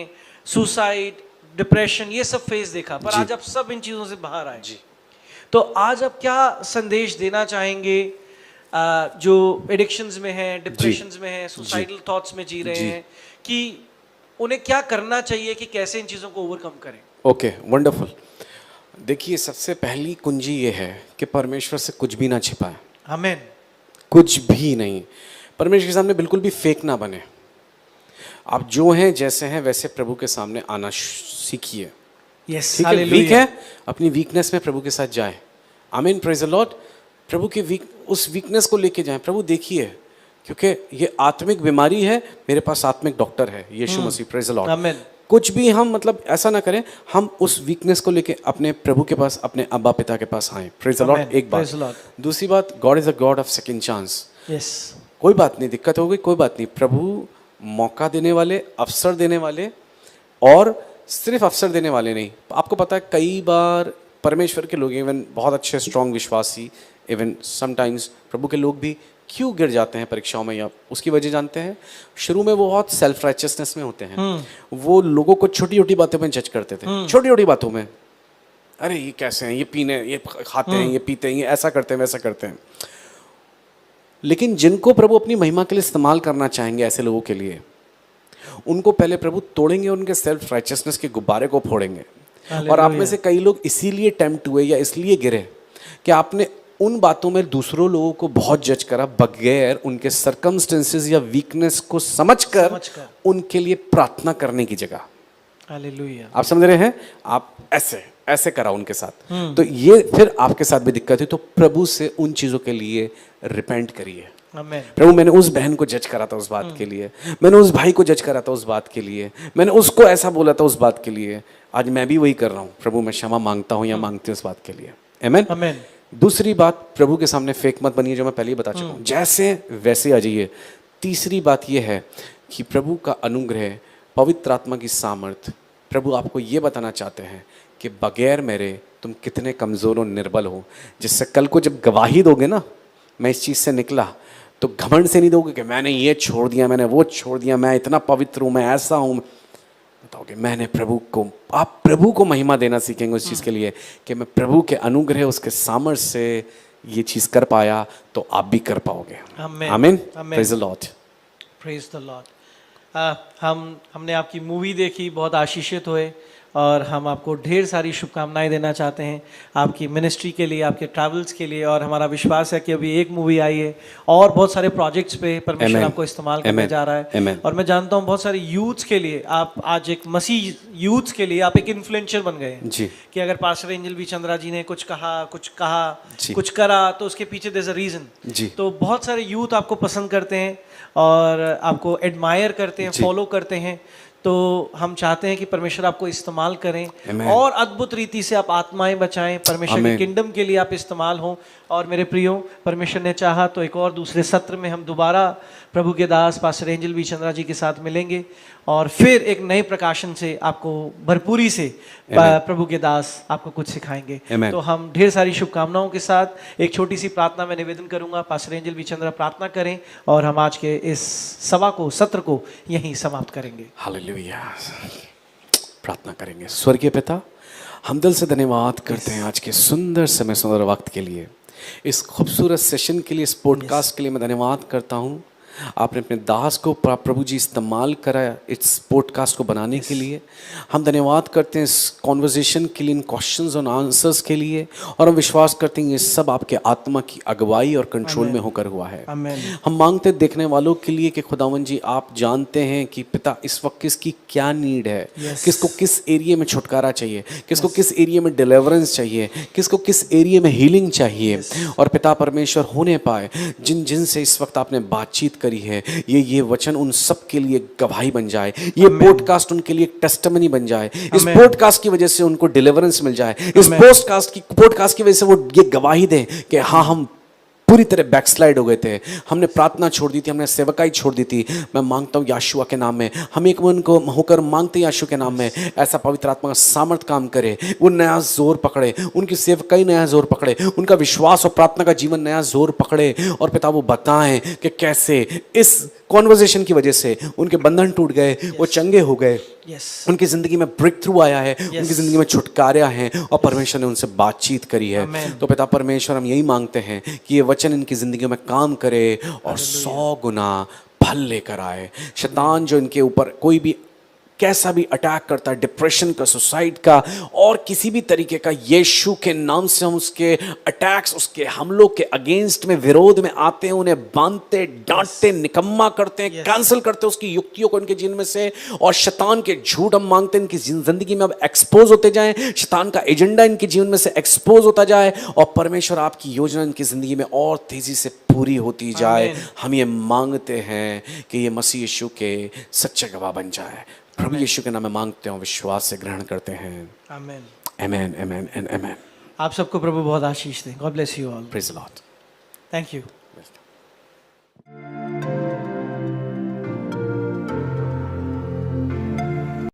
सुसाइड, डिप्रेशन, ये सब फेज देखा, पर आज आप सब इन चीजों से बाहर आए। जी, तो आज आप क्या संदेश देना चाहेंगे जो एडिक्शंस में हैं, डिप्रेशंस में हैं, सुसाइडल थॉट्स में जी रहे हैं, कि उन्हें क्या करना चाहिए, कि कैसे इन चीज़ों को ओवरकम करें? Okay, wonderful. देखिए, सबसे पहली कुंजी ये है कि परमेश्वर से कुछ भी ना छिपाएं। आमीन। कुछ भी नहीं, परमेश्वर के सामने बिल्कुल भी फेक ना बने। आप जो हैं, जैसे हैं, वैसे प्रभु के सामने आना सीखिए। यस, ठीक है, वीक है, अपनी वीकनेस में प्रभु के साथ जाएं। आमीन, प्रेज द लॉर्ड। प्रभु के उस वीकनेस को लेके जाएं। प्रभु देखिए, क्योंकि ये आत्मिक बीमारी है, मेरे पास आत्मिक डॉक्टर है, यीशु मसीह, प्रेज द लॉर्ड। आमीन। कुछ भी हम मतलब ऐसा ना करें, हम उस वीकनेस को लेके अपने प्रभु के पास, अपने अब्बा पिता के पास आए। Praise the Lord. एक बात। दूसरी बात, God is a God of second chance. Yes, कोई बात नहीं, दिक्कत हो गई, कोई बात नहीं, प्रभु मौका देने वाले, अवसर देने वाले, और सिर्फ अवसर देने वाले नहीं। आपको पता है, कई बार परमेश्वर के लोग, इवन बहुत अच्छे स्ट्रॉन्ग विश्वासी, इवन समटाइम्स प्रभु के लोग भी क्यों गिर जाते हैं परीक्षाओं में, या उसकी वजह जानते हैं? शुरू में वो बहुत सेल्फ राइचियसनेस में होते हैं, वो लोगों को छोटी छोटी बातों में जज करते थे, छोटी छोटी बातों में, अरे ये कैसे हैं, ये पीने, ये खाते हैं, ये पीते हैं, ये ऐसा करते हैं, वैसा करते हैं। लेकिन जिनको प्रभु अपनी महिमा के लिए इस्तेमाल करना चाहेंगे, ऐसे लोगों के लिए, उनको पहले प्रभु तोड़ेंगे, उनके सेल्फ राइचियसनेस के गुब्बारे को फोड़ेंगे। और आप में से कई लोग इसीलिए टेम्प्ट हुए या इसलिए गिरे कि आपने उन बातों में दूसरों लोगों को बहुत जज करा, बगैर उनके सर्कमस्टेंसेस या वीकनेस को समझकर उनके लिए प्रार्थना करने की जगह। हालेलुया। आप समझ रहे हैं? आप ऐसे करा उनके साथ, तो ये फिर आपके साथ भी दिक्कत है। तो प्रभु से उन चीजों के लिए रिपेंट करिए। आमीन। प्रभु, मैंने उस बहन को जज करा था उस बात के लिए, मैंने उस भाई को जज करा था उस बात के लिए, मैंने उसको ऐसा बोला था उस बात के लिए, आज मैं भी वही कर रहा हूँ। प्रभु, मैं क्षमा मांगता हूँ या मांगती हूँ उस बात के लिए। आमीन। आमीन। दूसरी बात, प्रभु के सामने फेक मत बनिए, जो मैं पहले ही बता चुका हूँ, जैसे वैसे आ जाइए। तीसरी बात यह है कि प्रभु का अनुग्रह, पवित्र आत्मा की सामर्थ, प्रभु आपको ये बताना चाहते हैं कि बगैर मेरे तुम कितने कमज़ोर और निर्बल हो, जिससे कल को जब गवाही दोगे ना, मैं इस चीज़ से निकला, तो घमंड से नहीं दोगे कि मैंने ये छोड़ दिया, मैंने वो छोड़ दिया, मैं इतना पवित्र हूँ, मैं ऐसा हूँ। बताओगे मैंने प्रभु को, आप प्रभु को महिमा देना सीखेंगे उस चीज़ के लिए कि मैं प्रभु के अनुग्रह, उसके सामर्थ्य से ये चीज़ कर पाया, तो आप भी कर पाओगे। आमीन। Praise the Lord. Praise the Lord. हमने आपकी मूवी देखी, बहुत आशीषित हुए, और हम आपको ढेर सारी शुभकामनाएं देना चाहते हैं आपकी मिनिस्ट्री के लिए, आपके ट्रैवल्स के लिए। और हमारा विश्वास है कि अभी एक मूवी आई है और बहुत सारे प्रोजेक्ट्स पे परमेश्वर Amen. आपको इस्तेमाल करने Amen. जा रहा है। Amen. और मैं जानता हूँ बहुत सारे यूथ्स के लिए आप आज एक मसीह यूथ्स के लिए आप एक इन्फ्लुएंसर बन गए हैं जी कि अगर पास्टर एंजल बी चंद्रा जी ने कुछ कहा, जी। कुछ करा तो उसके पीछे देयर इज अ रीजन। जी तो बहुत सारे यूथ आपको पसंद करते हैं और आपको एडमायर करते हैं, जी। फॉलो करते हैं। तो हम चाहते हैं कि परमेश्वर आपको इस्तेमाल करें Amen. और अद्भुत रीति से आप आत्माएं बचाएं, परमेश्वर के Amen. किंगडम के लिए आप इस्तेमाल हों। और मेरे प्रियो, परमेश्वर ने चाहा तो एक और दूसरे सत्र में हम दोबारा प्रभु के दास पास्टर एंजल बी चंद्रा जी के साथ मिलेंगे और फिर एक नए प्रकाशन से आपको भरपूरी से प्रभु के दास आपको कुछ सिखाएंगे। Amen. तो हम ढेर सारी शुभकामनाओं के साथ एक छोटी सी प्रार्थना में निवेदन करूंगा, पास्टर एंजल बी चंद्रा प्रार्थना करें और हम आज के इस सत्र को यहीं समाप्त करेंगे। हालेलुया। प्रार्थना करेंगे। स्वर्गीय पिता, हम दिल से धन्यवाद करते हैं आज के सुंदर समय, सुंदर वक्त के लिए, इस खूबसूरत सेशन के लिए, इस पॉडकास्ट के लिए मैं धन्यवाद करता हूँ। आपने अपने दास को प्रभु जी इस्तेमाल करा इस पॉडकास्ट को बनाने के लिए। हम धन्यवाद करते हैं इस कॉन्वर्जेशन के लिए, इन क्वेश्चंस और आंसर्स के लिए, और हम विश्वास करते हैं ये सब आपके आत्मा की अगुवाई और कंट्रोल में होकर हुआ है। हम मांगते देखने वालों के लिए कि खुदावन जी आप जानते हैं कि पिता इस वक्त किसकी क्या नीड है, किसको किस एरिया में छुटकारा चाहिए, किसको किस एरिया में डिलीवरेंस चाहिए, किसको किस एरिया में हीलिंग चाहिए। और पिता परमेश्वर होने पाए जिन जिन से इस वक्त आपने बातचीत करी है, ये वचन उन सब के लिए गवाही बन जाए, ये पॉडकास्ट उनके लिए टेस्टिमनी बन जाए, इस पॉडकास्ट की वजह से उनको डिलीवरेंस मिल जाए, इस पॉडकास्ट की वजह से वो ये गवाही दें कि हाँ हम पूरी तरह बैकस्लाइड हो गए थे, हमने प्रार्थना छोड़ दी थी, हमने सेवकाई छोड़ दी थी। मैं मांगता हूँ याशुआ के नाम में, हम एक मन को होकर मांगते हैं याशुआ के नाम में, ऐसा पवित्र आत्मा का सामर्थ काम करे, वो नया जोर पकड़े, उनकी सेवकाई नया जोर पकड़े, उनका विश्वास और प्रार्थना का जीवन नया जोर पकड़े। और पिता वो बताएं कि कैसे इस कॉन्वर्जेशन की वजह से उनके बंधन टूट गए, वो चंगे हो गए, उनकी जिंदगी में ब्रेक थ्रू आया है, उनकी जिंदगी में छुटकारा है और परमेश्वर ने उनसे बातचीत करी है। तो पिता परमेश्वर हम यही मांगते हैं कि ये वचन इनकी जिंदगी में काम करे और 100 गुना फल लेकर आए। शैतान जो इनके ऊपर कोई भी कैसा भी अटैक करता है, डिप्रेशन का, सुसाइड का और किसी भी तरीके का, यीशु के नाम से हम उसके अटैक्स, उसके हमलों के अगेंस्ट में, विरोध में आते हैं, उन्हें बांधते, डांटते, निकम्मा करते हैं, कैंसिल करते हैं उसकी युक्तियों को इनके जीवन में से। और शैतान के झूठ हम मांगते हैं इनकी जिंदगी में अब एक्सपोज होते जाएं, शैतान का एजेंडा इनके जीवन में से एक्सपोज होता जाए और परमेश्वर आपकी योजना इनकी जिंदगी में और तेजी से पूरी होती जाए। हम ये मांगते हैं कि ये मसीह यीशु के सच्चे गवाह बन जाए। प्रभु यीशु के नाम में मांगते हैं, विश्वास से ग्रहण करते हैं। आमीन, आमीन, आमीन एंड आमीन। आप सबको प्रभु बहुत आशीष दे। God bless you all. Praise the Lord. Thank you.